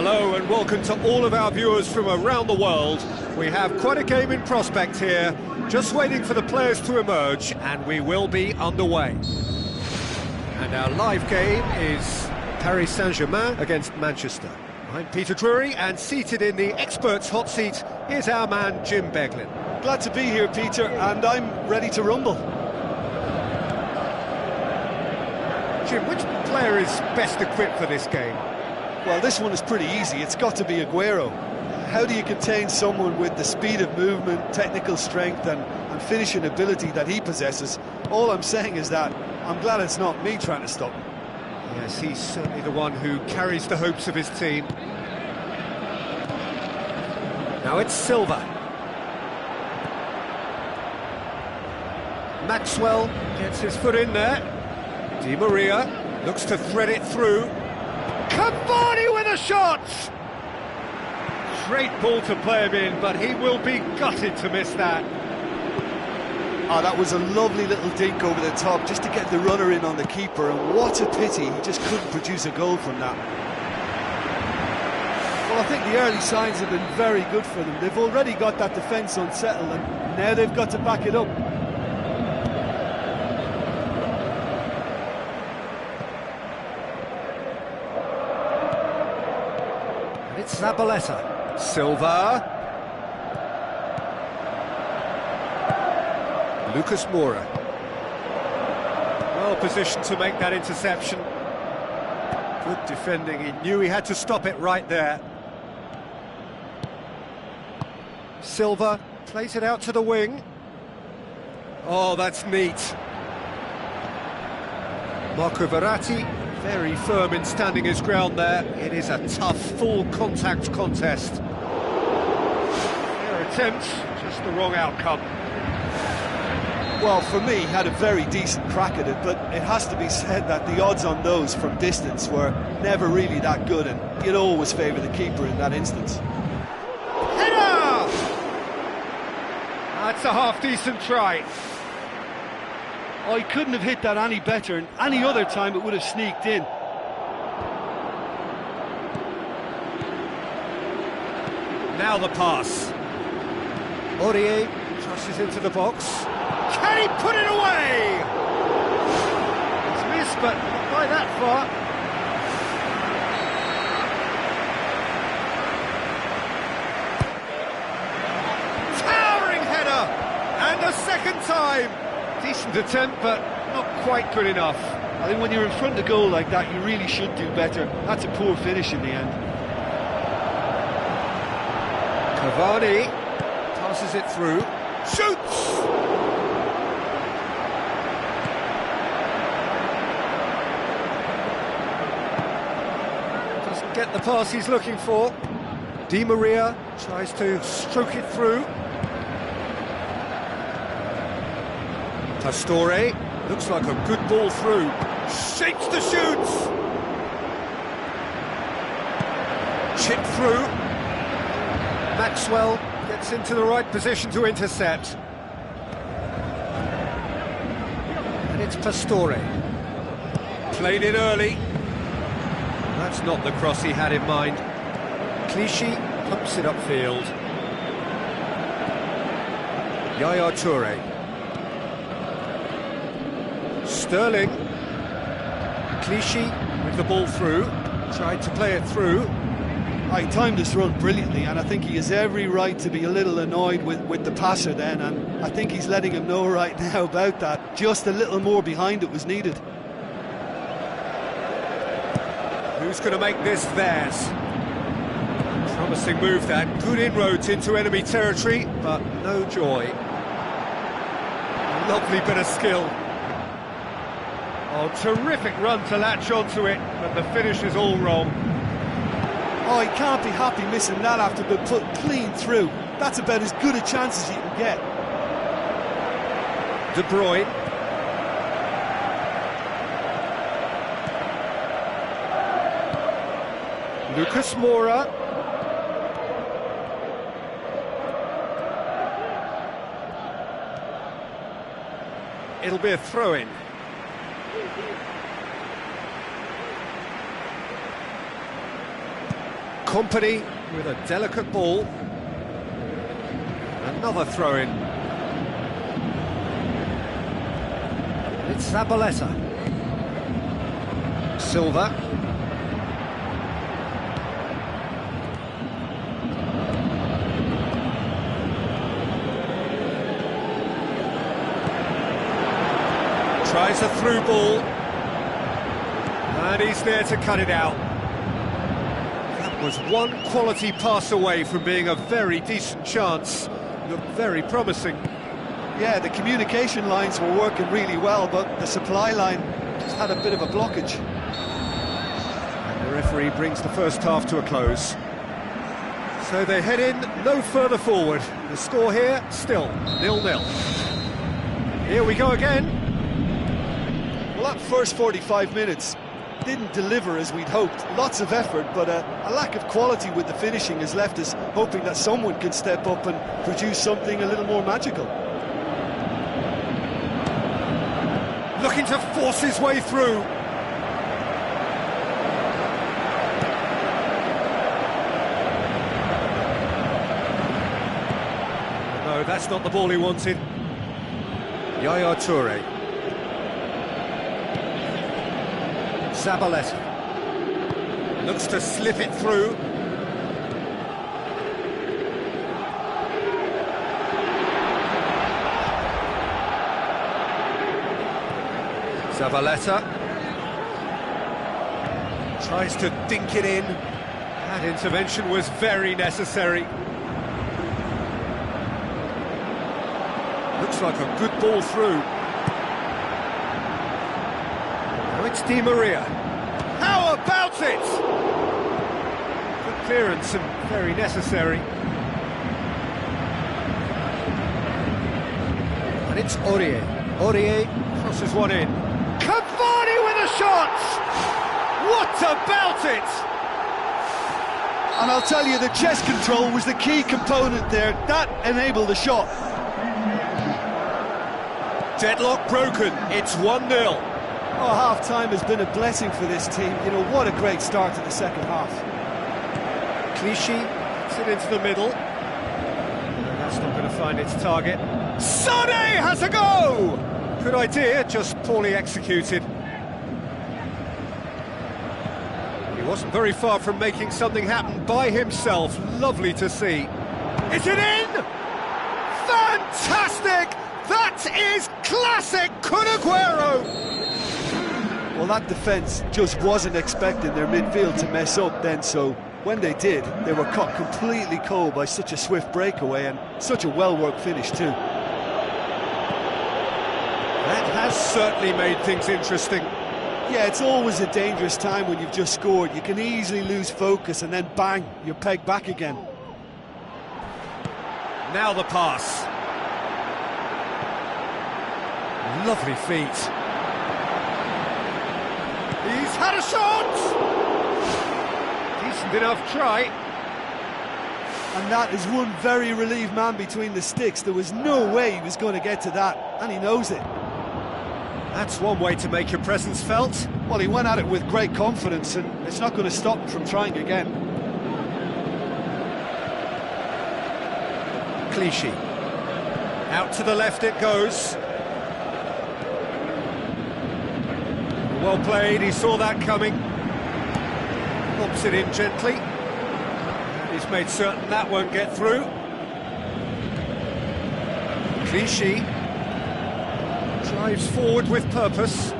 Hello and welcome to all of our viewers from around the world. We have quite a game in prospect here, just waiting for the players to emerge, and we will be underway. And our live game is Paris Saint-Germain against Manchester. I'm Peter Drury, and seated in the experts' hot seat is our man Jim Beglin. Glad to be here, Peter, and I'm ready to rumble. Jim, which player is best equipped for this game? Well, this one is pretty easy. It's got to be Aguero. How do you contain someone with the speed of movement, technical strength and finishing ability that he possesses? All I'm saying is that I'm glad it's not me trying to stop him. Yes, he's certainly the one who carries the hopes of his team. Now it's Silva. Maxwell gets his foot in there. Di Maria looks to thread it through. Cavani with a shot! Great ball to play him in, but he will be gutted to miss that. Oh, that was a lovely little dink over the top, just to get the runner in on the keeper, and what a pity he just couldn't produce a goal from that. Well, I think the early signs have been very good for them. They've already got that defence unsettled, and now they've got to back it up. It's Zabaleta. Silva. Lucas Moura. Well positioned to make that interception. Good defending. He knew he had to stop it right there. Silva plays it out to the wing. Oh, that's neat. Marco Verratti. Very firm in standing his ground there. It is a tough, full-contact contest. Their attempt, just the wrong outcome. Well, for me, he had a very decent crack at it, but it has to be said that the odds on those from distance were never really that good, and you'd always favour the keeper in that instance. Header! That's a half-decent try. Oh, he couldn't have hit that any better, and any other time it would have sneaked in. Now the pass. Aurier crosses into the box. Can he put it away? It's missed, but not by that far. Towering header! And a second time! Decent attempt, but not quite good enough. I think when you're in front of goal like that, you really should do better. That's a poor finish in the end. Cavani passes it through. Shoots! Doesn't get the pass he's looking for. Di Maria tries to stroke it through. Pastore, looks like a good ball through, shapes the shoots! Chip through. Maxwell gets into the right position to intercept. And it's Pastore. Played in early. That's not the cross he had in mind. Clichy pumps it upfield. Yaya Toure. Sterling. Clichy with the ball through, tried to play it through. He timed this run brilliantly, and I think he has every right to be a little annoyed with the passer then, and I think he's letting him know right now about that. Just a little more behind it was needed. Who's going to make this theirs? Promising move that, good inroads into enemy territory, but no joy. Lovely bit of skill. Oh, terrific run to latch onto it, but the finish is all wrong. Oh, he can't be happy missing that after being put clean through. That's about as good a chance as you can get. De Bruyne. Lucas Moura. It'll be a throw-in. company with a delicate ball. Another throw-in. It's Zabaleta. Silva. Tries a through ball. And he's there to cut it out. That was one quality pass away from being a very decent chance. Looked very promising. Yeah, the communication lines were working really well, but the supply line just had a bit of a blockage. And the referee brings the first half to a close. So they head in no further forward. The score here, still 0-0. Here we go again. Well, that first 45 minutes didn't deliver as we'd hoped. Lots of effort, but a lack of quality with the finishing has left us hoping that someone can step up and produce something a little more magical. Looking to force his way through. No, that's not the ball he wanted. Yaya Toure. Zabaleta. Looks to slip it through. Zabaleta tries to dink it in. That intervention was very necessary. Looks like a good ball through. Now it's Di Maria. How about it? Good clearance and very necessary. And it's Aurier. Aurier crosses one in. Cavani with a shot! What about it? And I'll tell you, the chest control was the key component there. That enabled the shot. Deadlock broken, it's 1-0. Oh, half-time has been a blessing for this team. You know, what a great start to the second half. Clichy gets it into the middle. No, that's not going to find its target. Sané has a go! Good idea, just poorly executed. He wasn't very far from making something happen by himself. Lovely to see. Is it in? Fantastic! That is classic Kun Aguero! Well, that defence just wasn't expecting their midfield to mess up then, so when they did, they were caught completely cold by such a swift breakaway and such a well-worked finish too. That has certainly made things interesting. Yeah, it's always a dangerous time when you've just scored. You can easily lose focus and then bang, you're pegged back again. Now the pass. Lovely feet. He's had a shot! Decent enough try. And that is one very relieved man between the sticks. There was no way he was going to get to that, and he knows it. That's one way to make your presence felt. Well, he went at it with great confidence, and it's not going to stop him from trying again. Clichy. Out to the left it goes. Well played, he saw that coming. Pops it in gently. He's made certain that won't get through. Clichy drives forward with purpose.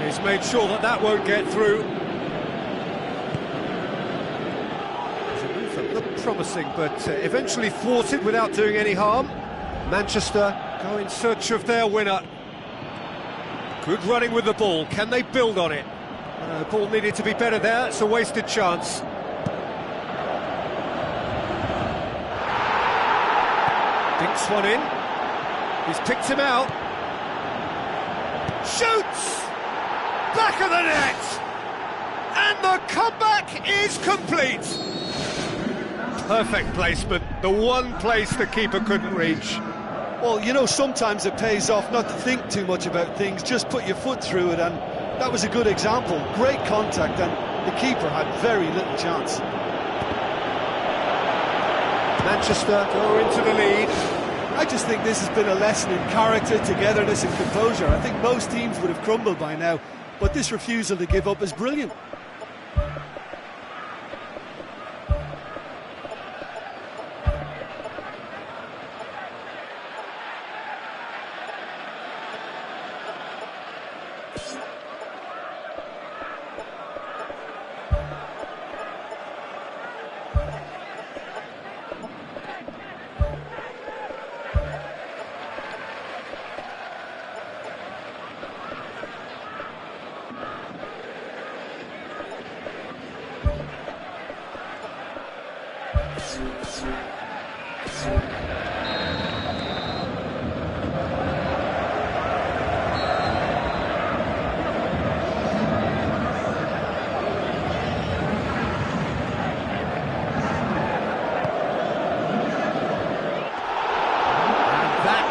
He's made sure that that won't get through. It's a move that looked promising, but eventually thwarted without doing any harm. Manchester go in search of their winner. Good running with the ball. Can they build on it? The ball needed to be better there. It's a wasted chance. Dinks one in. He's picked him out. Shoots! Back of the net! And the comeback is complete. Perfect placement. The one place the keeper couldn't reach. Well, you know, sometimes it pays off not to think too much about things, just put your foot through it, and That was a good example, great contact, and the keeper had very little chance. Manchester go into the lead. I just think this has been a lesson in character, togetherness and composure. I think most teams would have crumbled by now, but this refusal to give up is brilliant.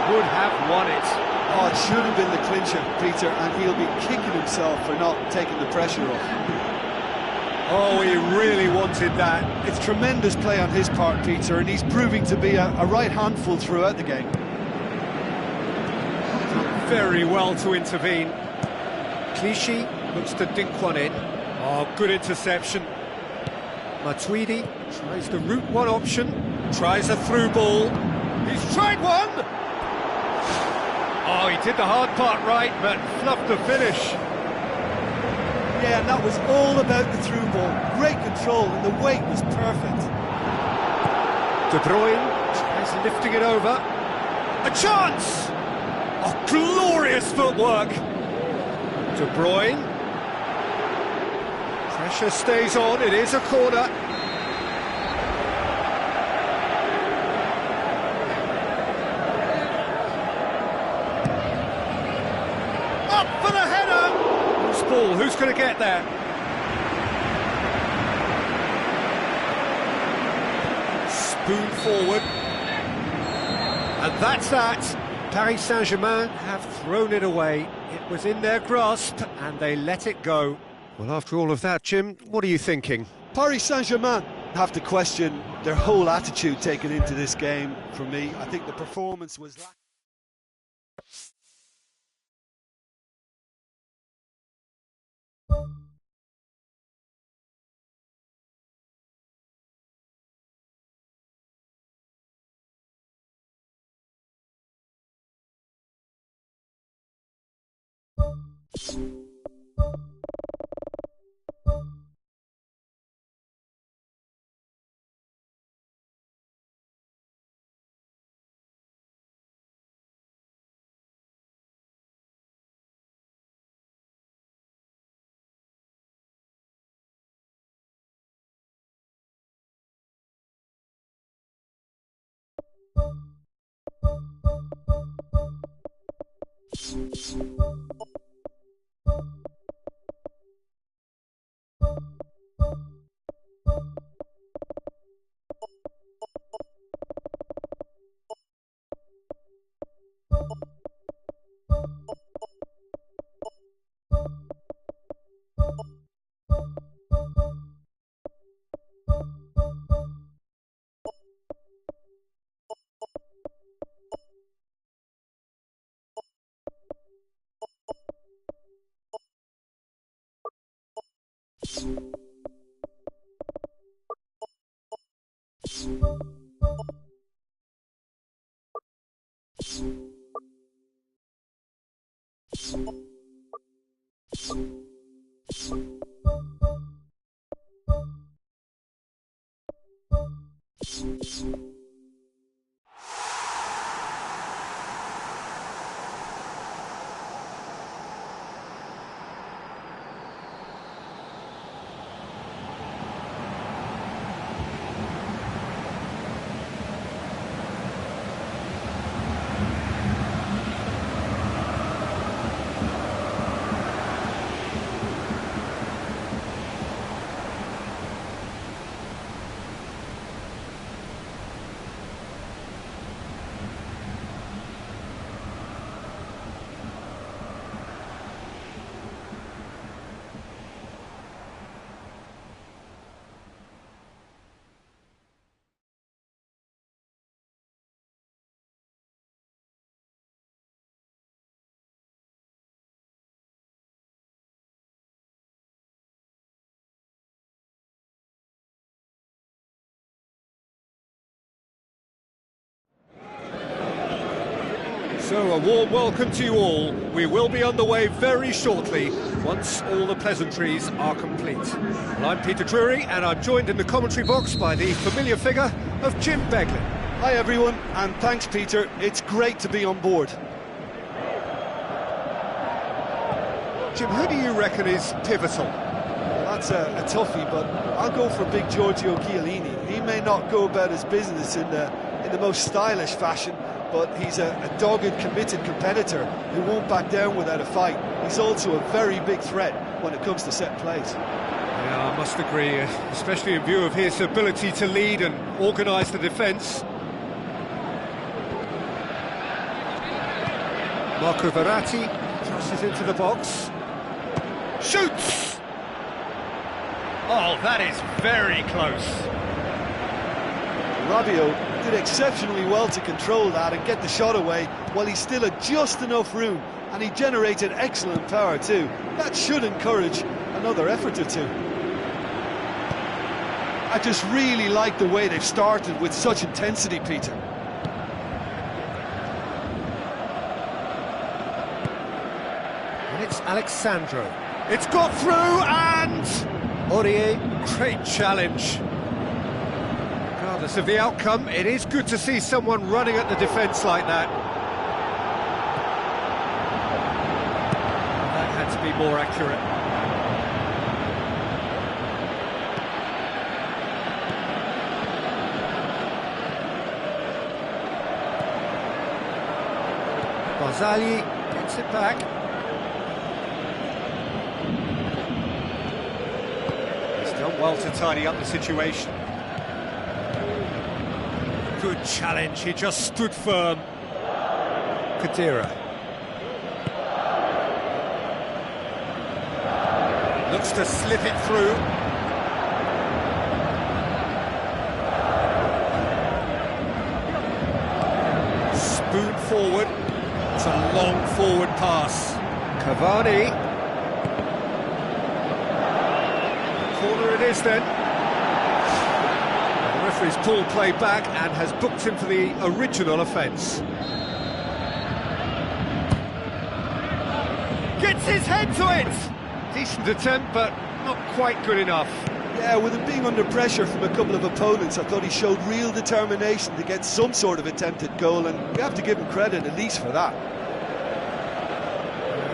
Would have won it. Oh, it should have been the clincher, Peter, and he'll be kicking himself for not taking the pressure off. Oh, he really wanted that. It's tremendous play on his part, Peter, and he's proving to be a right handful throughout the game. Done very well to intervene. Clichy looks to dink one in. Oh, good interception. Matuidi tries the route one option, tries a through ball. He's tried one! Oh, he did the hard part right, but fluffed the finish. Yeah, and that was all about the through ball. Great control, and the weight was perfect. De Bruyne tries lifting it over. A chance! Oh, glorious footwork. De Bruyne. Pressure stays on, it is a corner. Up for the header! Loose ball, who's going to get there? Spoon forward. And that's that. Paris Saint-Germain have thrown it away. It was in their grasp and they let it go. Well, after all of that, Jim, what are you thinking? Paris Saint-Germain have to question their whole attitude taken into this game. For me, I think the performance was lacking. So a warm welcome to you all. We will be underway very shortly once all the pleasantries are complete. Well, I'm Peter Drury and I'm joined in the commentary box by the familiar figure of Jim Beglin. Hi everyone, and thanks Peter, it's great to be on board. Jim, who do you reckon is pivotal? That's a toughie, but I'll go for big Giorgio Chiellini. He may not go about his business in the most stylish fashion, but he's a dogged, committed competitor who won't back down without a fight. He's also a very big threat when it comes to set plays. Yeah, I must agree, especially in view of his ability to lead and organise the defence. Marco Verratti crosses into the box. Shoots! Oh, that is very close. Rabiot did exceptionally well to control that and get the shot away while he still had just enough room, and he generated excellent power too. That should encourage another effort or two. I just really like the way they've started with such intensity, Peter. And it's Alexandro. It's got through, and Aurier, great challenge. Regardless of the outcome, it is good to see someone running at the defence like that. That had to be more accurate. Barzagli gets it back. He's done well to tidy up the situation. Good challenge, he just stood firm. Khedira. Looks to slip it through. Spoon forward. It's a long forward pass. Cavani. Corner it is then. The referee's pulled play back and has booked him for the original offence. Gets his head to it! Decent attempt, but not quite good enough. Yeah, with him being under pressure from a couple of opponents, I thought he showed real determination to get some sort of attempted goal, and we have to give him credit at least for that.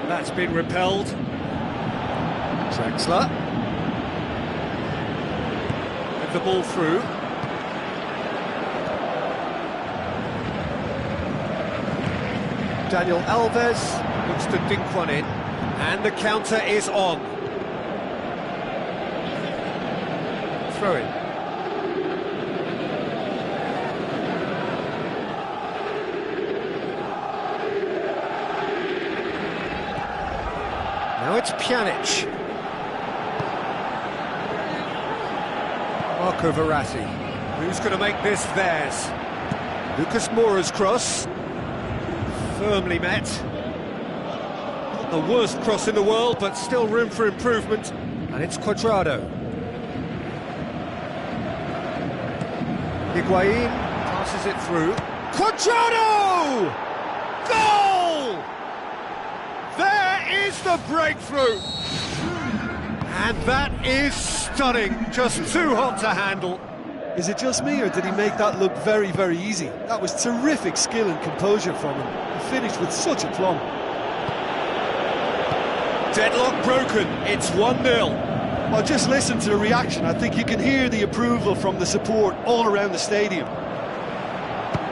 And that's been repelled. Draxler. With the ball through. Daniel Alves looks to dink one in, and the counter is on. Throw in. Now it's Pjanic. Marco Verratti. Who's going to make this theirs? Lucas Moura's cross. Firmly met. Not the worst cross in the world, but still room for improvement. And it's Cuadrado. Higuain passes it through. Cuadrado! Goal! There is the breakthrough! And that is stunning. Just too hot to handle. Is it just me, or did he make that look very, very easy? That was terrific skill and composure from him. He finished with such aplomb. Deadlock broken. It's 1-0. Well, just listen to the reaction. I think you can hear the approval from the support all around the stadium.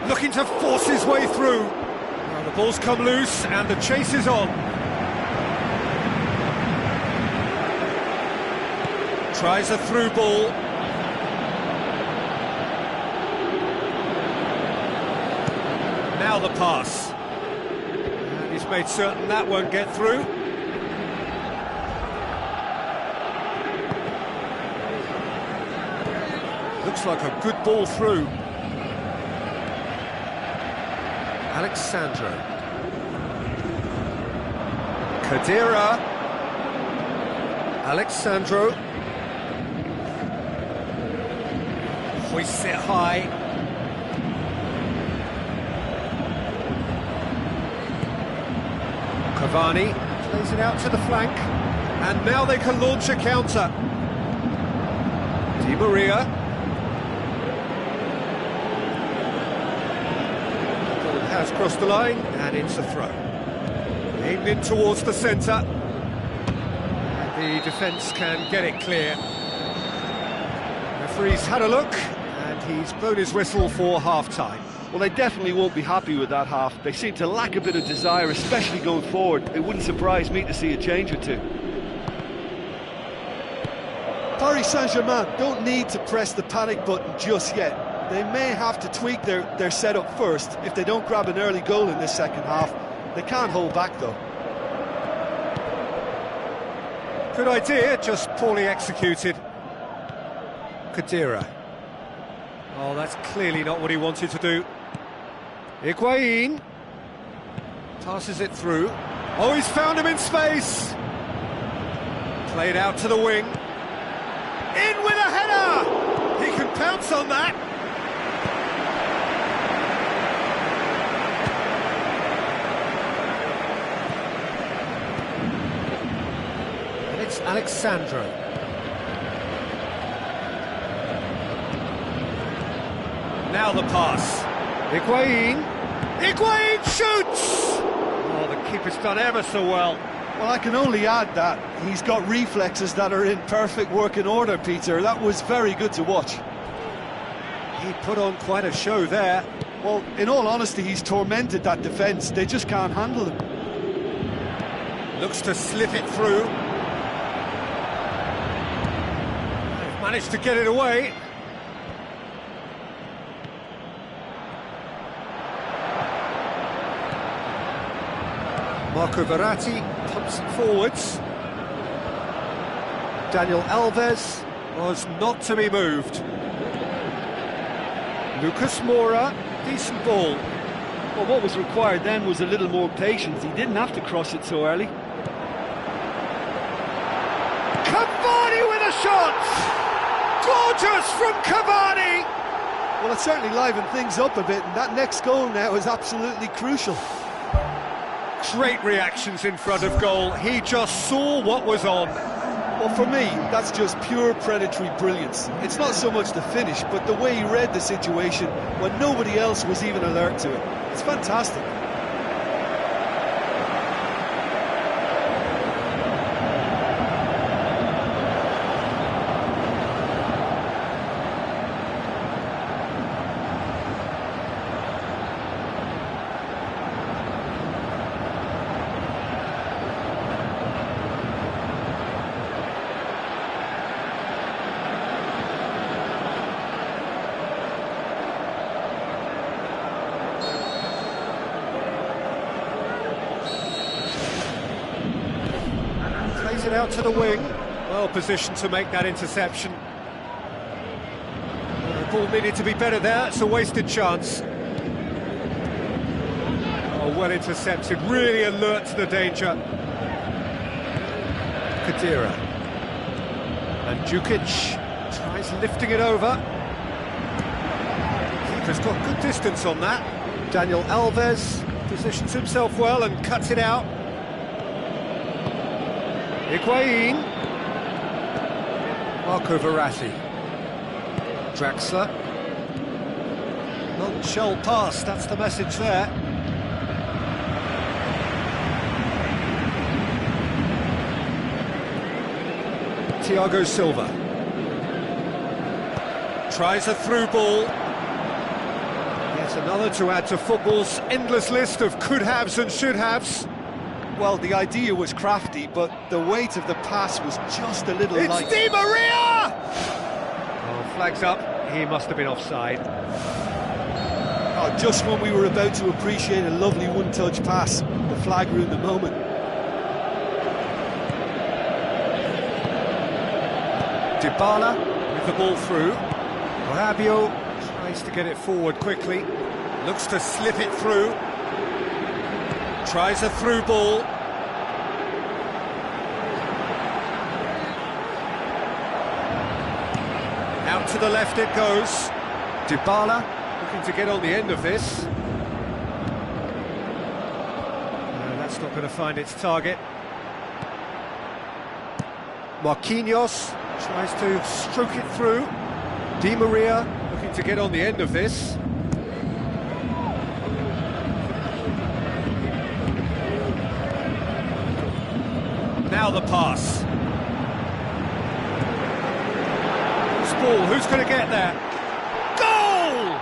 Looking to force his way through. Now the ball's come loose and the chase is on. Tries a through ball. Now the pass. And he's made certain that won't get through. Looks like a good ball through. Alexandro. Khedira. Alexandro. Hoists it high. Cavani plays it out to the flank, and now they can launch a counter. Di Maria. Ball has crossed the line, and it's a throw. Aimed in towards the centre. The defence can get it clear. Referee's had a look, and he's blown his whistle for half-time. Well, they definitely won't be happy with that half. They seem to lack a bit of desire, especially going forward. It wouldn't surprise me to see a change or two. Paris Saint-Germain don't need to press the panic button just yet. They may have to tweak their setup first if they don't grab an early goal in this second half. They can't hold back, though. Good idea, just poorly executed. Khedira. Oh, that's clearly not what he wanted to do. Higuain passes it through. Oh, he's found him in space. Played out to the wing. In with a header! He can pounce on that. And it's Alexandro. Now the pass. Higuain shoots! Oh, the keeper's done ever so well. Well, I can only add that he's got reflexes that are in perfect working order, Peter. That was very good to watch. He put on quite a show there. Well, in all honesty, he's tormented that defence. They just can't handle him. Looks to slip it through. They've managed to get it away. Marco Verratti pumps it forwards. Daniel Alves was not to be moved. Lucas Moura, decent ball. Well, what was required then was a little more patience. He didn't have to cross it so early. Cavani with a shot! Gorgeous from Cavani! Well, it certainly livened things up a bit, and that next goal now is absolutely crucial. Great reactions in front of goal. He just saw what was on. Well, for me, that's just pure predatory brilliance. It's not so much the finish, but the way he read the situation when nobody else was even alert to it. It's fantastic. It out to the wing, well positioned to make that interception. The ball needed to be better there, it's a wasted chance. Oh, well intercepted, really alert to the danger. Khedira. And Djukic tries lifting it over. Keeper's got good distance on that. Daniel Alves positions himself well and cuts it out. Higuain, Marco Verratti, Draxler, non-shell pass, that's the message there. Thiago Silva, tries a through ball, yet another to add to football's endless list of could-haves and should-haves. Well, the idea was crafty, but the weight of the pass was just a little light. It's Di Maria! Oh, flags up. He must have been offside. Oh, just when we were about to appreciate a lovely one-touch pass, the flag ruined the moment. Dybala with the ball through. Rabiot tries to get it forward quickly. Looks to slip it through. Tries a through ball. Out to the left it goes. Dybala looking to get on the end of this. No, that's not going going to find its target. Marquinhos tries to stroke it through. Di Maria looking to get on the end of this. Now the pass. Loose ball, who's going to get there? Goal!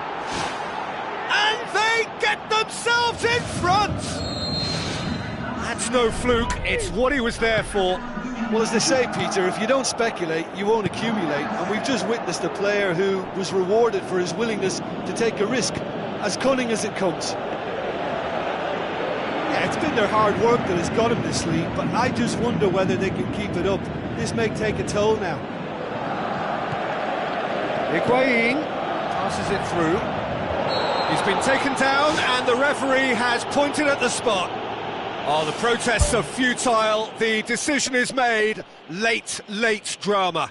And they get themselves in front! That's no fluke, it's what he was there for. Well, as they say, Peter, if you don't speculate, you won't accumulate. And we've just witnessed a player who was rewarded for his willingness to take a risk, as cunning as it comes. Yeah, it's been their hard work that has got him this lead, but I just wonder whether they can keep it up. This may take a toll now. Higuain passes it through. He's been taken down, and the referee has pointed at the spot. Oh, the protests are futile. The decision is made. Late drama.